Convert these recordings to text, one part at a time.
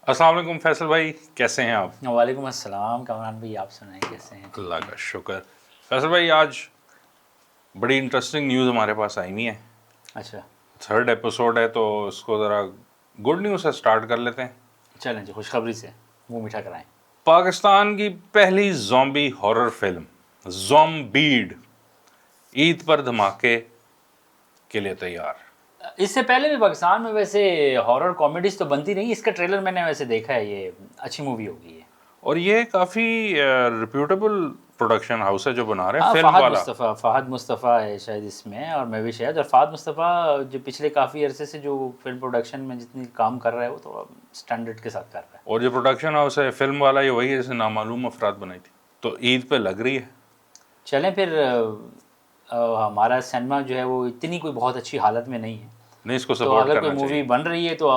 अस्सलाम वालेकुम फैसल भाई, कैसे हैं आप? वालेकुम अस्सलाम कामरान भाई, आप सुनाएं कैसे हैं? अल्लाह का शुक्र। फैसल भाई, आज बड़ी इंटरेस्टिंग न्यूज़ हमारे पास आई हुई है। अच्छा, थर्ड एपिसोड है तो इसको ज़रा गुड न्यूज़ से स्टार्ट कर लेते हैं। चलें जी, खुशखबरी से मुंह मीठा कराएं। पाकिस्तान की पहली ज़ॉम्बी हॉरर फिल्म ज़ॉम्बीड ईद पर धमाके के लिए तैयार। इससे पहले भी पाकिस्तान में वैसे हॉरर कॉमेडीज तो बनती रही। इसका ट्रेलर मैंने वैसे देखा है, ये अच्छी मूवी होगी ये। और ये काफ़ी रिप्यूटेबल प्रोडक्शन हाउस है जो बना रहे हैं हाँ, फिल्म वाला। फ़हद मुस्तफ़ा है शायद इसमें, और मैं भी शायद। और फ़हद मुस्तफ़ा जो पिछले काफ़ी अरसे से जो फिल्म प्रोडक्शन में जितनी काम कर रहा है वो थोड़ा स्टैंडर्ड के साथ कर रहा है। और जो प्रोडक्शन हाउस है फिल्म वाला, ये वही है जिसने नामालूम अफराद बनाई थी, तो ईद पे लग रही है। चलें फिर। हमारा सिनेमा जो है वो इतनी कोई बहुत अच्छी हालत में नहीं है, नहीं, इसको तो सपोर्ट अगर कोई करना मूवी चाहिए। बन रही है तो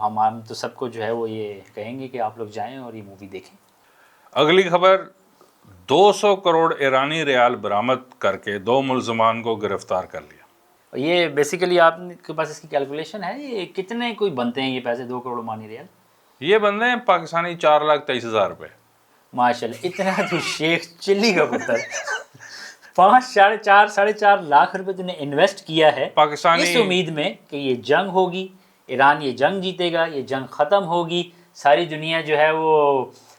हम तो सबको जो है वो ये कहेंगे कि आप लोग जाएं और ये मूवी देखें। अगली खबर, 200 करोड़ ईरानी रियाल बरामद करके 2 मुल्ज़मान को गिरफ्तार कर लिया। और ये बेसिकली आपके पास इसकी कैलकुलेशन है, ये कितने कोई बनते हैं ये पैसे, 2 करोड़ मानी रियाल? ये बंदे हैं पाकिस्तानी 4,23,000 रुपये। माशाल्लाह, इतना तो शेख चिल्ली का पुत्र। 5 साढ़े 4 लाख रुपए तूने इन्वेस्ट किया है पाकिस्तानी इस उम्मीद में कि ये जंग होगी, ईरान ये जंग जीतेगा, ये जंग ख़त्म होगी, सारी दुनिया जो है वो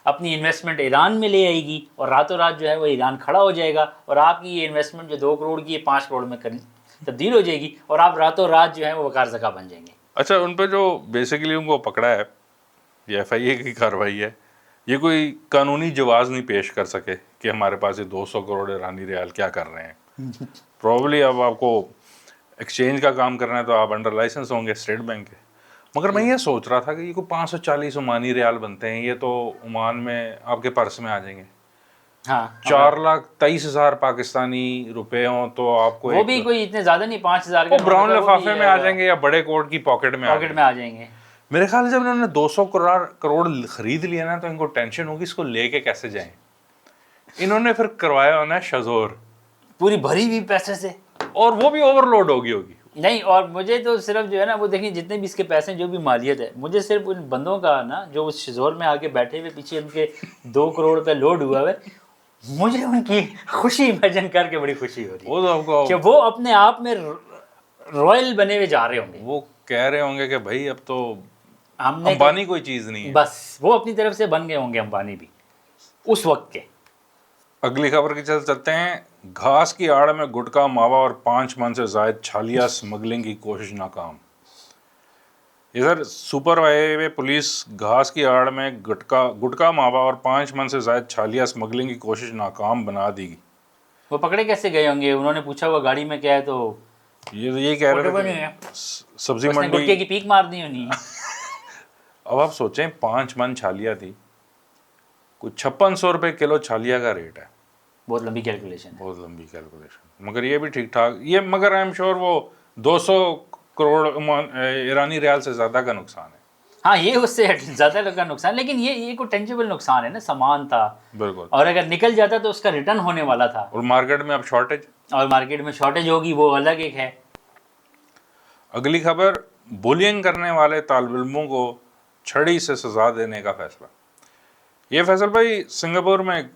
अपनी इन्वेस्टमेंट ईरान में ले आएगी और रातों रात जो है वो ईरान खड़ा हो जाएगा और आपकी ये इन्वेस्टमेंट जो 2 करोड़ की ये 5 करोड़ में तब्दील हो जाएगी और आप रातों रात जो है वो वकार ज़का बन जाएंगे। अच्छा, उन पे जो बेसिकली उनको पकड़ा है, ये FIA की कार्रवाई है। ये कोई कानूनी जवाज़ नहीं पेश कर सके कि हमारे पास ये 200 करोड़ ईरानी रियाल क्या कर रहे हैं। प्रॉब्ली अब आपको एक्सचेंज का काम करना है तो आप अंडर लाइसेंस होंगे स्टेट बैंक के। मगर मैं ये सोच रहा था कि ये को 540 ओमानी रियाल बनते हैं, ये तो ओमान में आपके पर्स में आ जाएंगे। हाँ, 4,23,000 पाकिस्तानी रुपए हों तो आपको वो एक भी कोई इतने ज़्यादा नहीं, 5,000 वो के नोट ब्राउन का वो भी लिफाफे में आ जाएंगे या बड़े कोट की पॉकेट में आ पॉकेट जाएंगे। में आ जाएंगे। मेरे ख्याल से जब इन्होंने 200 करोड़ खरीद लिया ना, तो इनको टेंशन होगी इसको लेके कैसे जाएं। इन्होंने फिर करवाया होना है शजोर, पूरी भरी हुई पैसे से। और वो भी ओवरलोड होगी। नहीं, और मुझे तो सिर्फ जो है ना वो देखिए, जितने भी इसके पैसे जो भी मालियत है, मुझे सिर्फ उन बंदों का ना जो उस शिजोर में आके बैठे हुए पीछे उनके 2 करोड़ रुपए लोड हुआ है, मुझे उनकी खुशी इमेजिन करके बड़ी खुशी हो रही वो तो है कि आपको वो अपने आप में रॉयल बने हुए जा रहे होंगे। वो कह रहे होंगे कि भाई अब तो हमने तो अंबानी कोई चीज नहीं है। बस वो अपनी तरफ से बन गए होंगे अंबानी भी उस वक्त के। अगली खबर की चलते हैं। घास की आड़ में गुटखा मावा और 5 मन से जायद छालिया स्मगलिंग की कोशिश नाकाम। इधर सुपर हाईवे पुलिस घास की आड़ में गुटखा मावा और 5 मन से जायद छालिया स्मगलिंग की कोशिश नाकाम बना दी। वो पकड़े कैसे गए होंगे? उन्होंने पूछा होगा गाड़ी में क्या है, तो ये कह रहे थे कि सब्जी उसने मंडी। गुटके की पीक मार दी होनी है। अब आप सोचें, 5 मन छालिया थी, कुछ 5600 रुपये किलो छालिया का रेट है। बहुत लंबी कैलकुलेशन है। बहुत लंबी कैलकुलेशन, मगर ये भी ठीक ठाक ये, मगर आई एम श्योर वो 200 करोड़ ईरानी रियाल से ज़्यादा का नुकसान है। हाँ, ये उससे ज़्यादा का नुकसान, लेकिन ये कोई टेंजिबल नुकसान है ना, सामान था। बिल्कुल। और अगर निकल जाता तो उसका रिटर्न होने वाला था, और मार्केट में अब शॉर्टेज, और मार्केट में शॉर्टेज होगी, वो अलग एक है। अगली खबर, बुलियंग करने वाले तालिब इल्मों को छड़ी से सजा देने का फैसला। ये फैसल भाई सिंगापुर में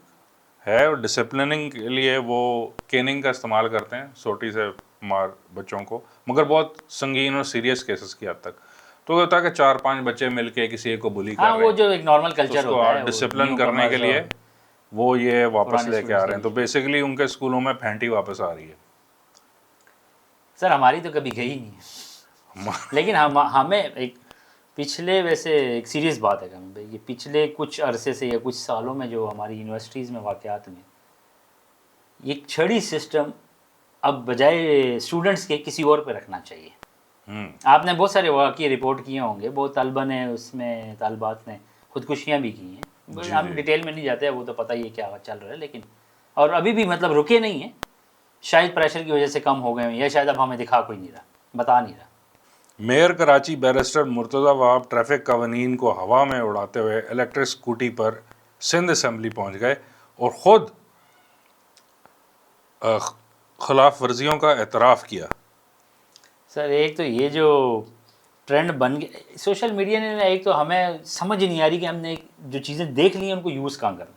है, और डिसिप्लिनिंग के लिए वो केनिंग का इस्तेमाल करते हैं, सोटी से मार बच्चों को, मगर बहुत संगीन और सीरियस केसेस की हद तक। तो होता है कि 4-5 बच्चे मिलके किसी एक को बुली कर हाँ, रहे वो हैं, जो एक नॉर्मल तो कल्चर उसको होता है, डिसिप्लिन करने के लिए वो ये वापस पुराने लेके आ स्टूडेंट्स रहे हैं। के तो बेसिकली उनके स्कूलों में फैंटी वापस आ रही है। सर हमारी तो कभी गई नहीं है। लेकिन हमें एक पिछले, वैसे एक सीरियस बात है भाई, ये पिछले कुछ अरसे से या कुछ सालों में जो हमारी यूनिवर्सिटीज़ में वाक़यात में ये छड़ी सिस्टम अब बजाय स्टूडेंट्स के किसी और पे रखना चाहिए। आपने बहुत सारे वाक़ये रिपोर्ट किए होंगे, बहुत तलबा ने उसमें, तालिबात ने खुदकुशियाँ भी की हैं। हम डिटेल में नहीं जाते हैं, वो तो पता ही है क्या चल रहा है, लेकिन और अभी भी मतलब रुके नहीं हैं। शायद प्रेशर की वजह से कम हो गए हैं, या शायद अब हमें दिखा कोई नहीं रहा, बता नहीं रहा। Mayor Karachi barrister Murtaza Wahab traffic कवानीन को हवा में उड़ाते हुए इलेक्ट्रिक स्कूटी पर सिंध असम्बली पहुंच गए और ख़ुद खिलाफ वर्जियों का एतराफ़ किया। सर एक तो ये जो ट्रेंड बन गया सोशल मीडिया ने। एक तो हमें समझ ही नहीं आ रही कि हमने जो चीज़ें देख ली हैं उनको यूज़ कहाँ करना।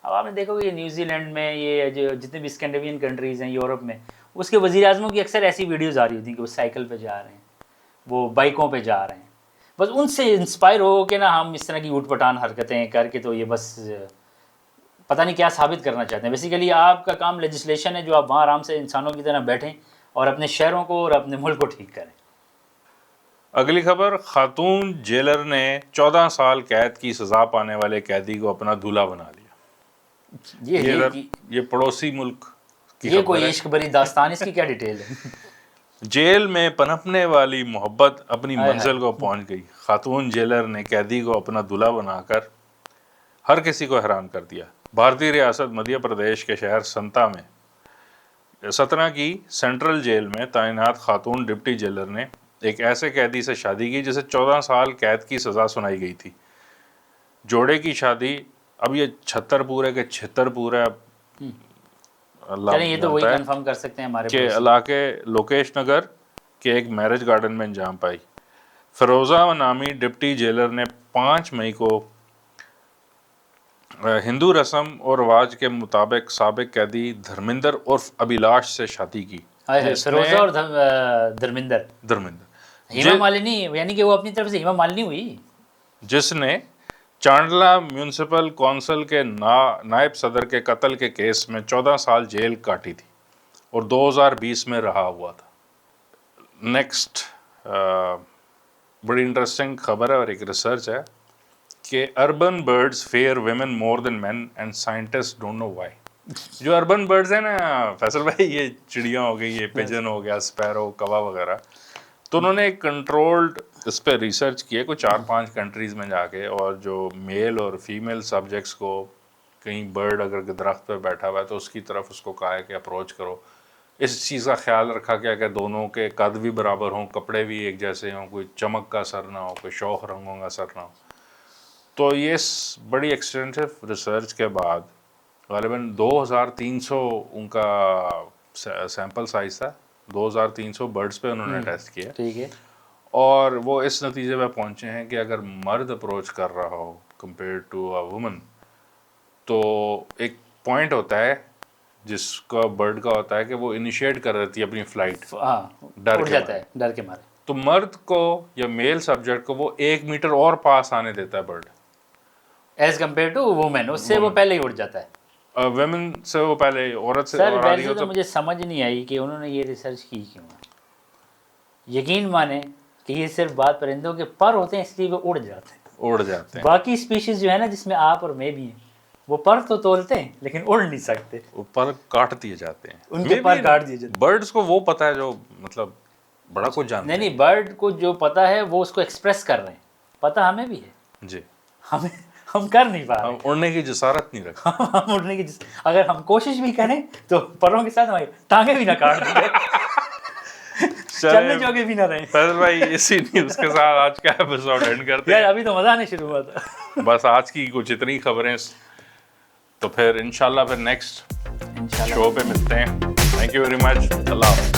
अब आपने देखोगे ये न्यूजीलैंड में, ये जो जितने भी स्कैंडिनेवियन कंट्रीज़ हैं, यूरोप में, उसके वज़ीर आज़मों की अक्सर ऐसी वीडियोज़ आ रही होती हैं कि वो साइकिल पे जा रहे हैं, वो बाइकों पे जा रहे हैं। बस उनसे इंस्पायर हो के ना हम इस तरह की ऊट-पटांग हरकतें करके तो ये बस पता नहीं क्या साबित करना चाहते हैं। बेसिकली आपका काम लेजिस्लेशन है, जो आप वहाँ आराम से इंसानों की तरह बैठें और अपने शहरों को और अपने मुल्क को ठीक करें। अगली खबर, खातून जेलर ने 14 साल कैद की सजा पाने वाले कैदी को अपना दूल्हा बना लिया। ये पड़ोसी मुल्क की ये खबर कोई है। इश्क भरी दास्तान, इसकी क्या डिटेल है? जेल में पनपने वाली मोहब्बत अपनी हाय मंजिल को पहुंच गई। खातून जेलर ने कैदी को अपना दूल्हा बनाकर हर किसी को हैरान कर दिया। भारतीय रियासत मध्य प्रदेश के शहर संता में सतना की सेंट्रल जेल में तैनात खातून डिप्टी जेलर ने एक ऐसे कैदी से शादी की जिसे 14 साल कैद की सजा सुनाई गई थी। जोड़े की शादी, अब ये 76 पूरे के 76 पूरे चलें, ये तो वही कंफर्म कर सकते हैं हमारे के इलाके लोकेश नगर के एक मैरिज गार्डन में अंजाम पाई। फिरोजा नामी डिप्टी जेलर ने 5 मई को हिंदू रस्म और रिवाज के मुताबिक साबिक कैदी धर्मिंदर उर्फ अभिलाष से शादी की। फिरोजा और धर्मिंदर हेमा मालिनी, यानी कि वो अपनी तरफ से हेमा मालिनी हुई, जिसने चांडला म्यूनिसिपल कौंसिल के नायब सदर के कत्ल के केस में 14 साल जेल काटी थी और 2020 में रहा हुआ था। नेक्स्ट बड़ी इंटरेस्टिंग खबर है और एक रिसर्च है कि urban birds fair women more than main and scientist don't know why. जो अर्बन बर्ड्स है ना फैसल भाई, ये चिड़िया हो गई, ये पिजन हो गया, स्पैरो, कौवा वगैरह, तो उन्होंने एक कंट्रोल्ड इस पर रिसर्च किया कुछ 4-5 कंट्रीज़ में जाके, और जो मेल और फीमेल सब्जेक्ट्स को कहीं बर्ड अगर दरख्त पे बैठा हुआ है तो उसकी तरफ उसको कहा है कि अप्रोच करो। इस चीज़ का ख्याल रखा गया कि दोनों के कद भी बराबर हों, कपड़े भी एक जैसे हों, कोई चमक का असर ना हो, कोई शौक रंगों का असर ना हो। तो ये बड़ी एक्सटेंसिव रिसर्च के बाद ग़ालिबन 2300 उनका सैंपल साइज़ था, 2300 बर्ड्स पे उन्होंने टेस्ट किया। ठीक है। और वो इस नतीजे पे पहुंचे हैं कि अगर मर्द अप्रोच कर रहा हो कंपेयर टू अ वुमन, तो एक पॉइंट होता है जिसका बर्ड का होता है कि वो इनिशिएट कर देती है अपनी फ्लाइट, डर के मारे। तो मर्द को या मेल सब्जेक्ट को वो 1 मीटर और पास आने देता है bird, as compare to women, उससे वो पहले ही उड़ जाता है। वुमेन से वो पहले औरत से। सर वैसे तो मुझे समझ नहीं आई कि उन्होंने ये रिसर्च की क्यों। यकीन माने कि ये सिर्फ बात परिंदों के पर होते हैं इसलिए वो उड़ जाते हैं। बाकी स्पीशीज जो है ना, जिसमें आप और मैं भी हैं, वो पर तो तोलते हैं लेकिन उड़ नहीं सकते, वो पर काट दिए जाते हैं, उनके पर काट दिए जाते हैं। बर्ड्स को वो पता है जो मतलब बड़ा कुछ जानते हैं। नहीं, बर्ड को जो पता है वो उसको एक्सप्रेस कर रहे हैं, पता हमें भी है जी, हम कर नहीं पा रहे, हम उड़ने की जसारत नहीं रखते। हम उड़ने की अगर हम कोशिश भी करें तो परों के साथ हमारी टांगे भी ना काट दें, चलने जोगे भी ना रहे। फैसल भाई, इसी न्यूज़ के साथ आज का एपिसोड एंड करते हैं। यार अभी तो मजा आने शुरू हुआ था। बस आज की कुछ इतनी खबरें, तो फिर इंशाल्लाह फिर नेक्स्ट शो पे मिलते हैं। Thank you very much. Allah.